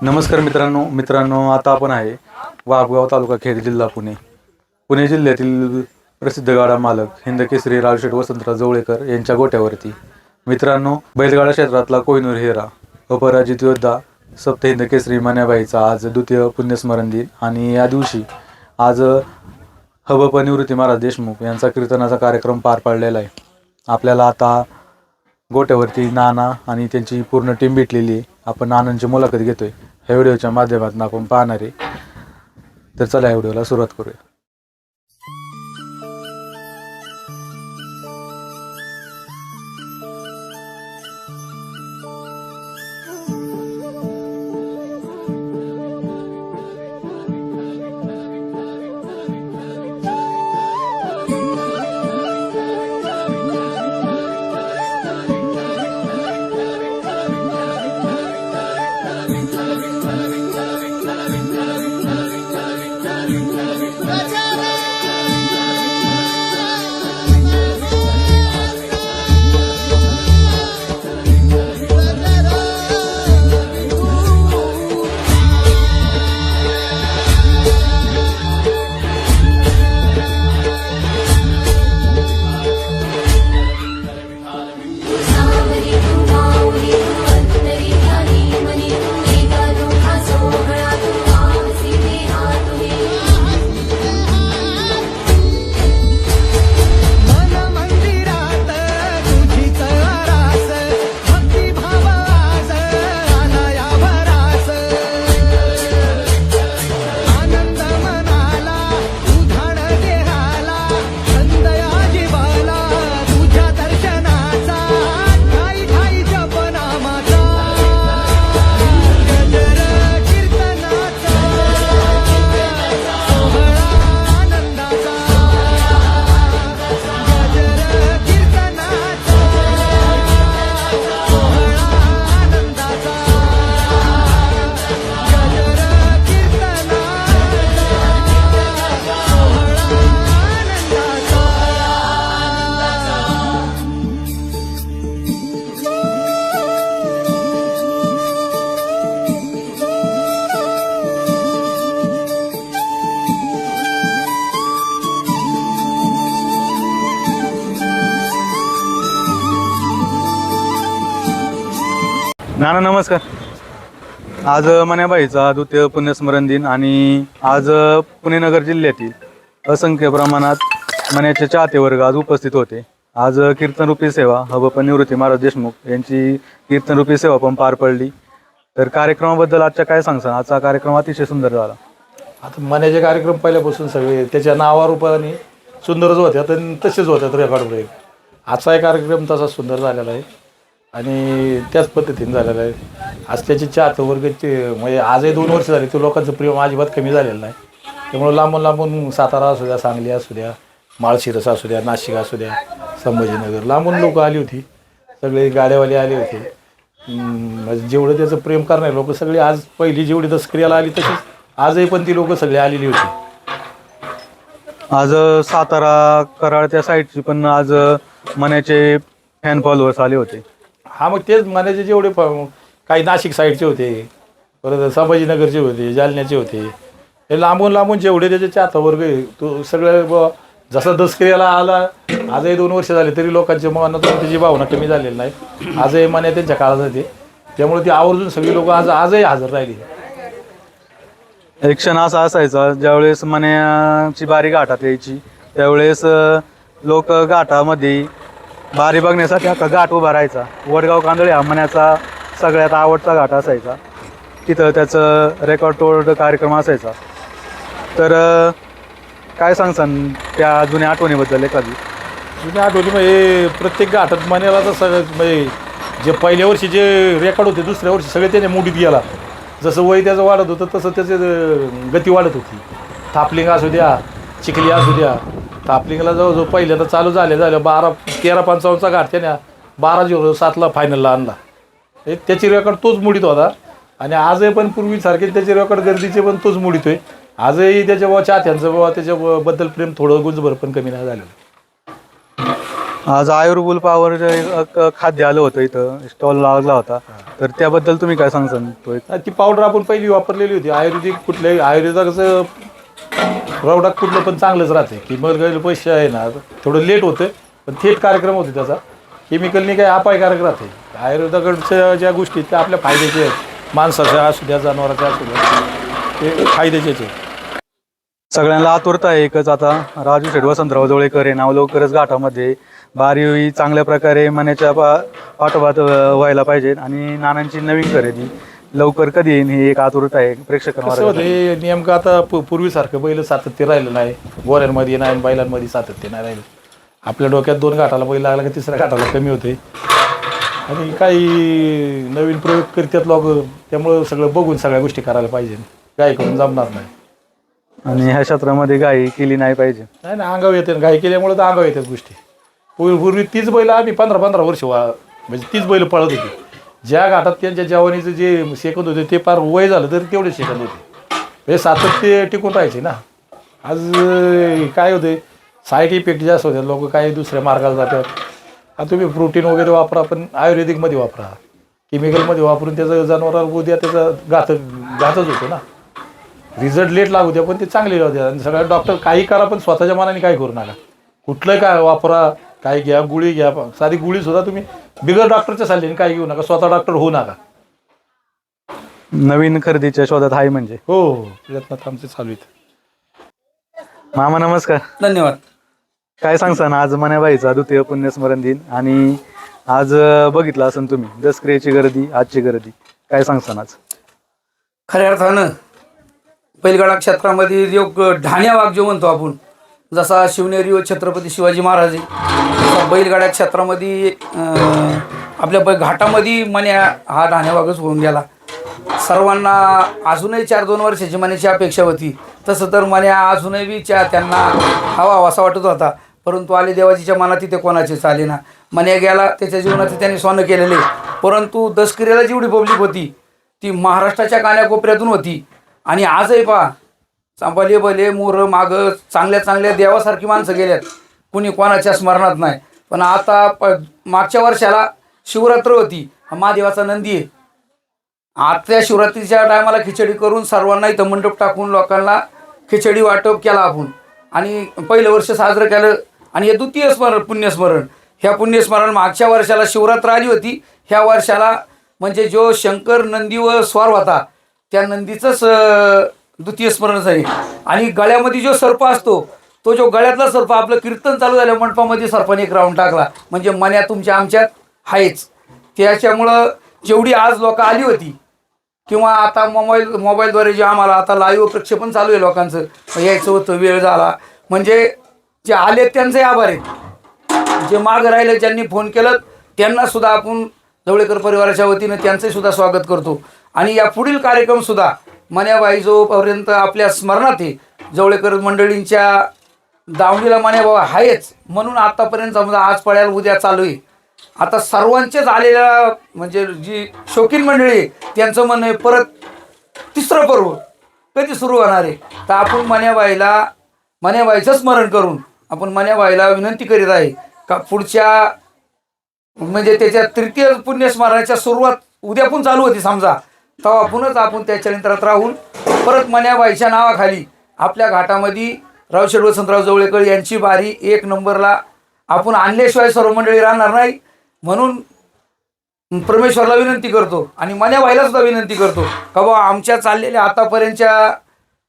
नमस्कार मित्रांनो आता आपण आहे वाघगाव तालुका खेड जिल्हा पुणे जिल्ह्यातील प्रसिद्ध गाडा मालक हिंदकेसरी रावशेठ वसंतराव जवळेकर यांच्या गोट्यावरती. मित्रांनो, बैलगाडा क्षेत्रातला कोहिनूर हिरा, अपराजित योद्धा सप्त हिंदकेसरी मन्याबाईचा आज द्वितीय पुण्यस्मरण दिन आणि या दिवशी आज हबप निवृत्ती महाराज देशमुख यांचा कीर्तनाचा कार्यक्रम पार पडलेला आहे. आपल्याला आता गोट्यावरती नाना आणि त्यांची पूर्ण टीम भेटलेली आहे. आपण नानांची मुलाखत घेतोय ह्या व्हिडिओच्या माध्यमातून आपण पाहणार आहे. तर चला या व्हिडिओला सुरुवात करूया. नाना नमस्कार. आज मन्याबाईचा द्वितीय पुण्यस्मरण दिन आणि आज पुणे नगर जिल्ह्यातील असंख्य प्रमाणात मन्याचे चाहते वर्ग आज उपस्थित होते. आज कीर्तनरूपी सेवा हबप निवृत्ती महाराज देशमुख यांची कीर्तनरूपी सेवा पण पार पडली. तर कार्यक्रमाबद्दल आजच्या काय सांगसान? आजचा कार्यक्रम अतिशय सुंदर झाला. आता मन्याचे कार्यक्रम पहिल्यापासून सगळे त्याच्या नावारूपाने सुंदरच होते, आता तसेच होतात रेकॉर्डवर. आजचा कार्यक्रम तसा सुंदर झालेला आहे आणि त्याच पद्धतीने झालेला आहे. आज त्याची चाहते वर्गचे म्हणजे आजही 2 वर्ष झाली, तो लोकांचं प्रेम अजिबात कमी झालेलं नाही. त्यामुळे लांबून सातारा असू द्या, सांगली असू द्या, माळशिरस असू द्या, नाशिक असू द्या, संभाजीनगर लांबून लोक आली होती, सगळे गाड्यावाले आले होते. म्हणजे जेवढं त्याचं प्रेम करणारे लोक सगळे आज पहिली जेवढी दसक्रियाला आली तशीच आजही पण ती लोक सगळे आलेली होती. आज सातारा कराड त्या साईडची पण आज मन्याचे फॅन फॉलोअर्स आले होते. हा, मग तेच मन्याचे जेवढे काही नाशिक साईडचे होते, परत संभाजीनगरचे होते, जालन्याचे होते, हे लांबून जेवढे त्याचे चाहता वर्ग आहे तो सगळं जसा दसक्रियाला आला. आजही 2 वर्ष झाले तरी लोकांच्या मनातून त्याची भावना कमी झालेली नाही. आजही मन्या त्यांच्या काळात होते, त्यामुळे ती आवर्जून सगळी लोक आजही हजर राहिली. एक क्षण असा असायचा ज्यावेळेस मन्याची बारी घाटात यायची त्यावेळेस लोक घाटामध्ये बारी बघण्यासाठी आता घाट उभा राहायचा. वडगाव कांदळे हा मन्याचा सगळ्यात आवडता घाट असायचा. तिथं त्याचं रेकॉर्ड तोड कार्यक्रम असायचा. तर काय सांगसान त्या जुन्या आठवणीबद्दल एखादी? जुन्या आठवणी म्हणजे प्रत्येक घाटात मन्याला तर सगळं म्हणजे जे पहिल्या वर्षी जे रेकॉर्ड होते दुसऱ्या वर्षी सगळे त्याने मुडीत गेला. जसं वय त्याचं वाढत होतं तसं त्याचे गती वाढत होती. थापलिंग असू द्या, चिखली असू द्या, थापलिंगला जवळजवळ पहिल्यांदा चालू झाले 13-55चा घाट त्याने 12-07ला फायनलला आणला. त्याची रेकॉर्ड तोच मुडीत होता आणि आजही पण पूर्वीसारखे त्याचे रेकॉर्ड गर्दीचे पण तोच मुडीतोय. आजही त्याच्या चाहत्यांचं त्याच्याबद्दल प्रेम थोडं गुंजभर पण कमी नाही झालेलं. आज आयुर्बुल पॉवर खाद्य आलं होतं इथं स्टॉल लागला होता, तर त्याबद्दल तुम्ही काय सांगसान? तो एक ती पावडर आपण पहिली वापरलेली होती आयुर्वेदिक. कुठल्याही आयुर्वेदाचं प्रॉडक्ट कुठलं पण चांगलंच राहते. केमिकल पैसे आहे ना थोडं लेट होतं, पण थेट कार्यक्रम होते त्याचा. केमिकलनी काही अपायकारक राहते. आयुर्वेदाकडच्या ज्या गोष्टी त्या आपल्या फायद्याच्या आहेत, माणसाच्या असू द्या जनावराच्या असू द्या, ते फायद्याचेच आहेत. सगळ्यांना आतुरता आहे एकच, आता राजू शेठ वसंतराव जवळेकर हे नाव लवकरच घाटामध्ये बारी चांगल्या प्रकारे मनाच्या पाठोपाठ व्हायला पाहिजेत आणि नानांची नवीन खरेदी लवकर कधी येईल ही एक आतुरता आहे प्रेक्षकांना. कसं होते नेमकं आता पूर्वीसारखं बैल सातत्य राहिलं नाही. गोऱ्यांमध्ये नाही, बैलांमध्ये सातत्य नाही राहिलं. आपल्या डोक्यात 2 घाटाला बैल लागला की 3ऱ्या घाटाला कमी होते आणि काही नवीन प्रयोग करतात लोक. त्यामुळं सगळं बघून सगळ्या गोष्टी करायला पाहिजे. गाय करून जमणार नाही. आणि ह्या क्षेत्रामध्ये गाई केली नाही पाहिजे. नाही ना, अंगावर येते. गाय केल्यामुळे तर अंगावर येतात गोष्टी. पूर्वी तीच बैल आम्ही 15-15 वर्ष म्हणजे तीच बैल पळत होती. ज्या घाटात त्यांच्या जवानीचं जे सेकंद होते ते फार वय झालं तरी तेवढे सेकंद होते. हे सातत्य टिकून राहायचे ना. आज काय होते, साईड इफेक्ट जास्त होते. लोक काही दुसऱ्या मार्गाला जातात. आता तुम्ही प्रोटीन वगैरे वापरा, पण आयुर्वेदिकमध्ये वापरा. केमिकलमध्ये वापरून त्याचं जनावराला उद्या त्याचा घातच होतो ना. रिझल्ट लेट लागू द्या पण ते चांगले राहू द्या. आणि सगळ्या डॉक्टर काही करा पण स्वतःच्या मनाने काय करू नका. कुठलं काय वापरा, काय घ्या, गुळी घ्या, साधी गुळीसुद्धा तुम्ही बिगर डॉक्टरच्या सल्ल्याने काय घेऊ नका. स्वतः डॉक्टर होऊ नका. नवीन खरेदीच्या शोधात आहे म्हणजे. हो हो, प्रयत्नात आमचे चालू आहेत. मामा नमस्कार. धन्यवाद. काय सांगसान आज मण्याबाईचा द्वितीय पुण्यस्मरण दिन आणि आज बघितलं असेल तुम्ही दसऱ्याची गर्दी, आजची गर्दी, काय सांगसान आज? खऱ्या अर्थानं बैलगाडा क्षेत्रामध्ये जो ढाण्या वाघ जो म्हणतो आपण, जसा शिवनेरी व छत्रपती शिवाजी महाराज तसा बैलगाड्या क्षेत्रामध्ये आपल्या घाटामध्ये मन्या हा ढाण्या वाघच होऊन गेला. सर्वांना अजूनही 4-2 वर्षाची मण्याची अपेक्षा होती. तसं तर मन्या अजूनही बी त्यांना हवा असा वाटत होता, परंतु आले देवाजीच्या मनात तिथे कोणाचेच आले ना. मन्या गेला, त्याच्या जीवनाचं त्यांनी सोनं केलेले. परंतु दसकरीला जेवढी पब्लिक होती ती महाराष्ट्राच्या कानाकोपऱ्यातून होती. आणि आजही पहा चांबाले बले मोर मागं चांगल्या देवासारखी माणसं गेल्यात, कुणी कोणाच्या स्मरणात नाही. पण आता मागच्या वर्षाला शिवरात्र होती, हा महादेवाचा नंदी आहे. आजच्या शिवरात्रीच्या टायमाला खिचडी करून सर्वांना इथं मंडप टाकून लोकांना खिचडी वाटप केला आपण आणि पहिलं वर्ष साजरं केलं. आणि हे द्वितीय पुण्यस्मरण, ह्या पुण्यस्मरण मागच्या वर्षाला शिवरात्र आली होती, ह्या वर्षाला म्हणजे जो शंकर नंदी व स्वार होता त्या नंदीचंच द्वितीय स्मरण आहे. आणि गळ्यामध्ये जो सर्प असतो तो जो गळ्यातला सर्प, आपलं कीर्तन चालू झालं मंडपामध्ये सर्पाने एक राऊंड टाकला म्हणजे मन्या तुमच्या आमच्यात आहेच. त्याच्यामुळं जेवढी आज लोक आली होती किंवा आता मोबाईलद्वारे जे आम्हाला आता लाईव्ह प्रक्षेपण चालू आहे लोकांचं, यायचं होतं वेळ झाला म्हणजे जे आले त्यांचेही आभार आहेत. जे मागं राहिले ज्यांनी फोन केलं त्यांनासुद्धा आपण जवळेकर परिवाराच्या वतीनं त्यांचंही सुद्धा स्वागत करतो. आणि या पुढील कार्यक्रमसुद्धा मन्याबाई जोपर्यंत आपल्या स्मरणात आहे, जवळेकर मंडळींच्या दावणीला मन्याबाई आहेच म्हणून आत्तापर्यंत समजा आज पळ्याला उद्या चालू आहे. आता सर्वांचेच आलेल्या म्हणजे जी शौकीन मंडळी आहे त्यांचं म्हणणं आहे परत 3रं पर्व कधी सुरू होणार आहे. तर आपण मन्याबाईचं स्मरण करून आपण मन्याबाईला विनंती करीत आहे का पुढच्या म्हणजे त्याच्या 3य पुण्यस्मरणाच्या सुरुवात उद्यापून चालू होती समजा, तेव्हा पुन्हाच आपण त्या चरित्रात राहून परत मन्याबाईच्या नावाखाली आपल्या घाटामध्ये रावशेठ वसंतराव जवळेकर यांची बारी 1 नंबरला आपण आणल्याशिवाय सर्व मंडळी राहणार नाही. म्हणून परमेश्वरला विनंती करतो आणि मन्याबाईला सुद्धा विनंती करतो का बा आमच्या चाललेल्या आतापर्यंतच्या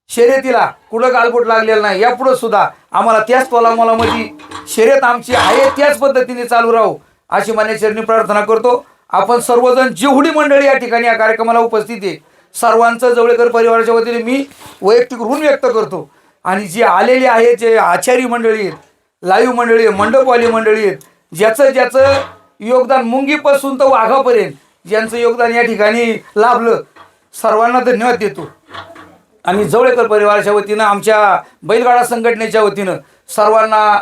शर्यतीला कुठं गालबोट लागलेलं नाही, यापुढं सुद्धा आम्हाला त्याच तोलामोलामध्ये शर्यत आमची आहे त्याच पद्धतीने चालू राहू अशी मन्याचरणी प्रार्थना करतो. आपण सर्वजण जेवढी मंडळी या ठिकाणी या कार्यक्रमाला उपस्थित आहे सर्वांचं जवळेकर परिवाराच्या वतीने मी वैयक्तिक ऋण व्यक्त करतो. आणि जी आलेली आहे, जे आचारी मंडळी आहेत, लाईव्ह मंडळी आहे, मंडपवाली मंडळी आहेत, ज्याचं योगदान मुंगीपासून तर वाघापर्यंत ज्यांचं योगदान या ठिकाणी लाभलं सर्वांना धन्यवाद देतो. आणि जवळेकर परिवाराच्या वतीनं आमच्या बैलगाडा संघटनेच्या वतीनं सर्वांना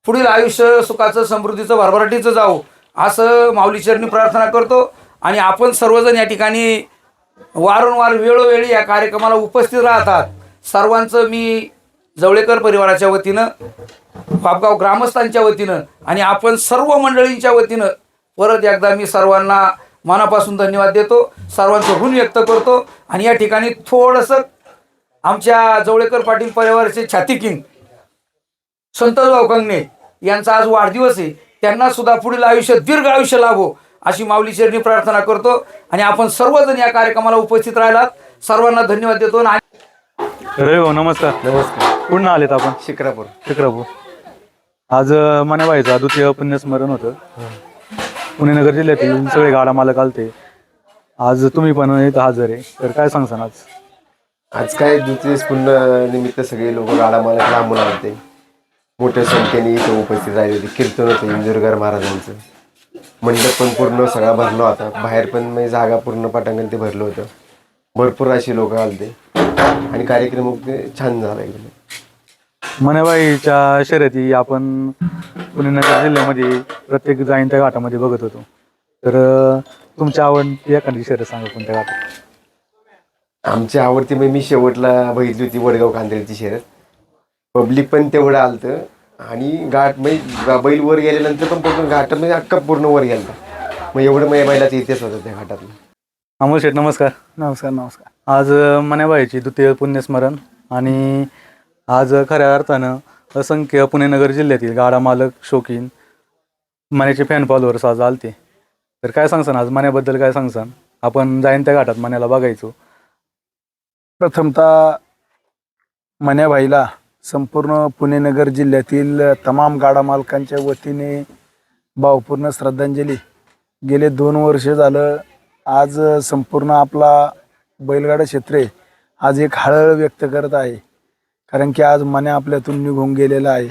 पुढील आयुष्य सुखाचं समृद्धीचं भरभराटीचं जावं असं माऊलीचरणी प्रार्थना करतो. आणि आपण सर्वजण या ठिकाणी वारंवार वेळोवेळी या कार्यक्रमाला उपस्थित राहतात सर्वांचं मी जवळेकर परिवाराच्या वतीनं, बापगाव ग्रामस्थांच्या वतीनं आणि आपण सर्व मंडळींच्या वतीनं परत एकदा मी सर्वांना मनापासून धन्यवाद देतो, सर्वांचं ऋण व्यक्त करतो. आणि या ठिकाणी थोडंसं आमच्या जवळेकर पाटील परिवाराचे छाती किंग संतोषभाऊ कंगणे यांचा आज वाढदिवस आहे. त्यांना सुद्धा पुढील आयुष्य दीर्घ आयुष्य लाभो अशी माऊली चरणी प्रार्थना करतो. आणि आपण सर्वजण या कार्यक्रमाला उपस्थित राहिलात, सर्वांना धन्यवाद देतो. रवी भाऊ नमस्कार. नमस्कार. कुठून आलेत आपण? शिक्रापूर. आज मनेबाईचा द्वितीय पुण्यस्मरण होतं. पुणे नगर जिल्ह्यातील सगळे गाडा मालक आलते. आज तुम्ही पण इथं हजर आहे, तर काय सांगसान आज? आज काय द्वितीय निमित्त सगळे लोक गाडा मालक लांबून आलते. मोठ्या संख्येने इथं उपस्थित राहिले होते. कीर्तन होतं इंदुरकर महाराजांचं. मंडप पण पूर्ण सगळा भरला होता. बाहेर पण म्हणजे जागा पूर्ण पटांगण ते भरलं होतं. भरपूर अशी लोक आलते आणि कार्यक्रम छान झाला एकदम. मनेबाईच्या शर्यती आपण पुणे नगर जिल्ह्यामध्ये प्रत्येक जाईन त्या घाटामध्ये बघत होतो. तर तुमची आवड एखादी शर्यत सांगा कोणत्या घाटात? आमची आवडती म्हणजे मी शेवटला बघितली होती वडगाव कांदळीची शर्यत. पब्लिक पण तेवढं आलतं आणि घाट म्हणजे बैल वर गेल्यानंतर पण पूर्ण घाटात म्हणजे अख्खा पूर्ण वर गेला. मग एवढं माझ्या बैलाचा इतिहास होता त्या घाटातला. अमोल शेठ नमस्कार. नमस्कार. आज मनेबाईची द्वितीय पुण्यस्मरण आणि आज खऱ्या अर्थानं असंख्य पुणे नगर जिल्ह्यातील गाडा मालक, शौकीन, मण्याचे फॅन फॉलोअर्स आज आलते. तर काय सांगसान आज मण्याबद्दल काय सांगसान? आपण जाईन त्या घाटात मण्याला बघायचो. प्रथमतः मण्याबाईला संपूर्ण पुणे नगर जिल्ह्यातील तमाम गाडा मालकांच्या वतीने भावपूर्ण श्रद्धांजली. गेले 2 वर्ष झालं आज संपूर्ण आपला बैलगाडा क्षेत्र आज एक हळहळ व्यक्त करत आहे. कारण की आज मण्या आपल्यातून निघून गेलेला आहे.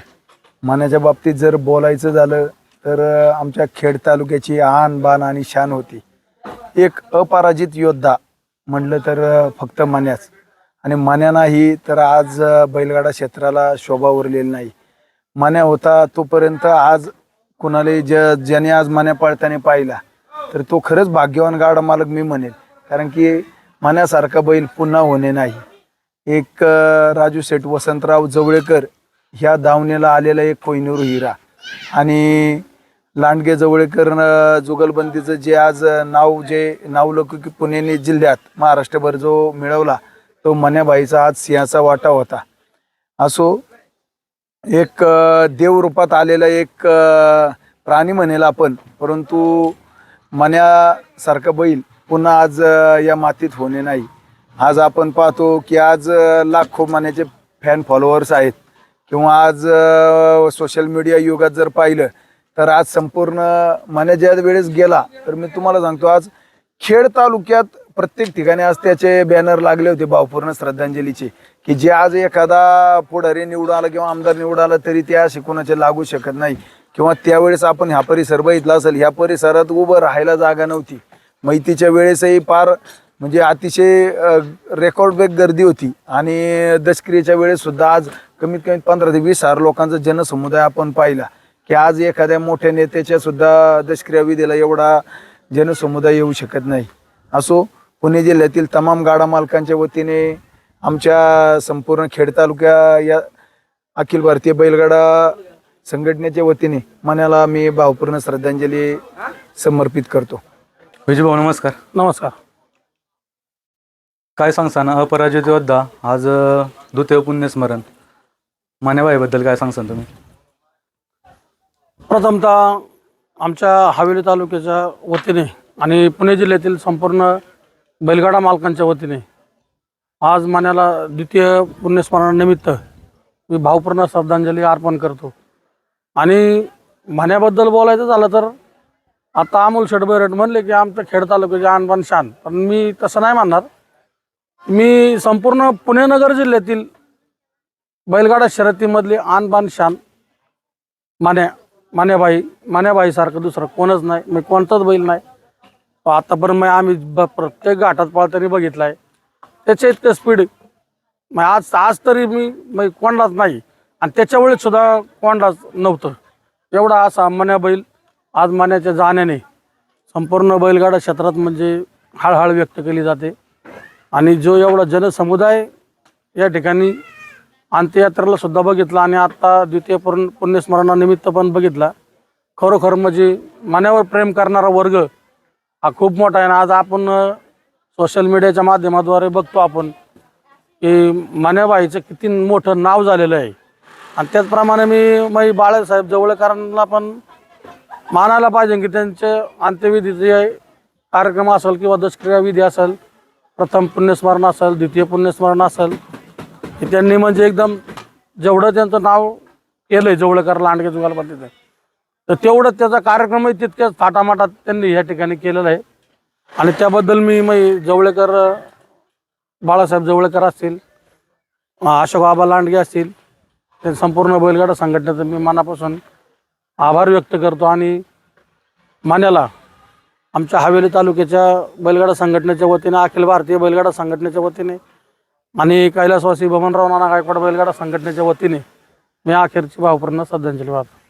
मण्याच्या बाबतीत जर बोलायचं झालं तर आमच्या खेड तालुक्याची आन बान आणि शान होती. एक अपराजित योद्धा म्हटलं तर फक्त मण्याच. आणि मण्या नाही तर आज बैलगाडा क्षेत्राला शोभा उरलेली नाही. मण्या होता तोपर्यंत आज कुणाला ज्याने आज मण्या पळताना पाहिला तर तो खरंच भाग्यवान गाडा मालक मी म्हणेल. कारण की मण्यासारखा बैल पुन्हा होणे नाही. एक राजू शेठ वसंतराव जवळेकर ह्या दावणीला आलेला एक कोहिनूर हिरा आणि लांडगे जवळेकर जुगलबंदीचं जे आज नावलौकिक पुणे जिल्ह्यात महाराष्ट्रभर जो मिळवला तो मण्याबाईचा आज सिंहाचा वाटा होता. असो एक देवरूपात आलेला एक प्राणी म्हणेल आपण, परंतु मण्यासारखा बैल पुन्हा आज या मातीत होणे नाही. आज आपण पाहतो की आज लाखो मण्याचे फॅन फॉलोअर्स आहेत किंवा आज सोशल मीडिया युगात जर पाहिलं तर आज संपूर्ण मण्या ज्या वेळेस गेला तर मी तुम्हाला सांगतो आज खेड तालुक्यात प्रत्येक ठिकाणी आज त्याचे बॅनर लागले होते भावपूर्ण श्रद्धांजलीचे, की जे आज एखादा पुढारी निवडून आला किंवा आमदार निवडून आला तरी त्या कोणाचे लागू शकत नाही. किंवा त्यावेळेस आपण ह्या परिसर बघितला असेल, ह्या परिसरात उभं राहायला जागा नव्हती. मैतीच्या वेळेसही फार म्हणजे अतिशय रेकॉर्ड ब्रेक गर्दी होती. आणि दशक्रियेच्या वेळेस सुद्धा आज कमीत कमी 15 ते 20,000 लोकांचा जनसमुदाय आपण पाहिला. की आज एखाद्या मोठ्या नेत्याच्या सुद्धा दशक्रिया विधीला एवढा जनसमुदाय येऊ शकत नाही. असो पुणे जिल्ह्यातील तमाम गाडा मालकांच्या वतीने आमच्या संपूर्ण खेड तालुक्या या अखिल भारतीय बैलगाडा संघटनेच्या वतीने मण्याला मी भावपूर्ण श्रद्धांजली समर्पित करतो. विजय भाऊ नमस्कार. नमस्कार. काय सांगसान अपराजित योद्धा आज द्वितीय पुण्यस्मरण मण्याबाईबद्दल काय सांगसान तुम्ही? प्रथमतः आमच्या हवेली तालुक्याच्या वतीने आणि पुणे जिल्ह्यातील संपूर्ण बैलगाडा मालकांच्या वतीने आज मण्याला द्वितीय पुण्यस्मरणानिमित्त मी भावपूर्ण श्रद्धांजली अर्पण करतो. आणि मण्याबद्दल बोलायचं झालं तर आता अमोल शेठ बैरट म्हणले की आमच्या खेड तालुक्याचे आणबान शान, पण मी तसं नाही म्हणणार. मी संपूर्ण पुणे नगर जिल्ह्यातील बैलगाडा शर्यतीमधली आणबान शान मान्याबाईसारखं दुसरं कोणच नाही. मी कोणताच बैल नाही आतापर्यंत आम्ही प्रत्येक घाटात पळताना बघितलं आहे. त्याच्या इतकं स्पीड मग आज तरी मी कोंडाच नाही आणि त्याच्या वेळेस सुद्धा कोंडाच नव्हतं. एवढा असा मण्या बैल आज मण्याच्या जाण्याने संपूर्ण बैलगाडा क्षेत्रात म्हणजे हळहळ व्यक्त केली जाते. आणि जो एवढा जनसमुदाय या ठिकाणी अंत्ययात्रेला सुद्धा बघितलं आणि आता द्वितीय पुण्यस्मरणानिमित्त पण बघितला. खरोखर म्हणजे मान्यावर प्रेम करणारा वर्ग हा खूप मोठा आहे. आणि आज आपण सोशल मीडियाच्या माध्यमाद्वारे बघतो आपण की मान्याबाईचं किती मोठं नाव झालेलं आहे. आणि त्याचप्रमाणे मी बाळासाहेब जवळकरांना पण मानायला पाहिजे की त्यांचे अंत्यविधीचे कार्यक्रम असेल किंवा दशक्रिया विधी असेल, प्रथम पुण्यस्मरण असेल, द्वितीय पुण्यस्मरण असेल, की त्यांनी म्हणजे एकदम जेवढं त्यांचं नाव केलं आहे जवळकर लांडगे जुगलबंदीचं, तर तेवढं त्याचा कार्यक्रमही तितक्याच थाटामाटात त्यांनी या ठिकाणी केलेला आहे. आणि त्याबद्दल मी जवळकर बाळासाहेब जवळकर असतील, अशोक आबा लांडगे असतील, ते संपूर्ण बैलगाडा संघटनेचं मी मनापासून आभार व्यक्त करतो. आणि मान्याला आमच्या हवेली तालुक्याच्या बैलगाडा संघटनेच्या वतीने, अखिल भारतीय बैलगाडा संघटनेच्या वतीने आणि कैलासवासी बबनराव नाना गायकवाड बैलगाडा संघटनेच्या वतीने मी अखेरची भावपूर्ण श्रद्धांजली वाहतो.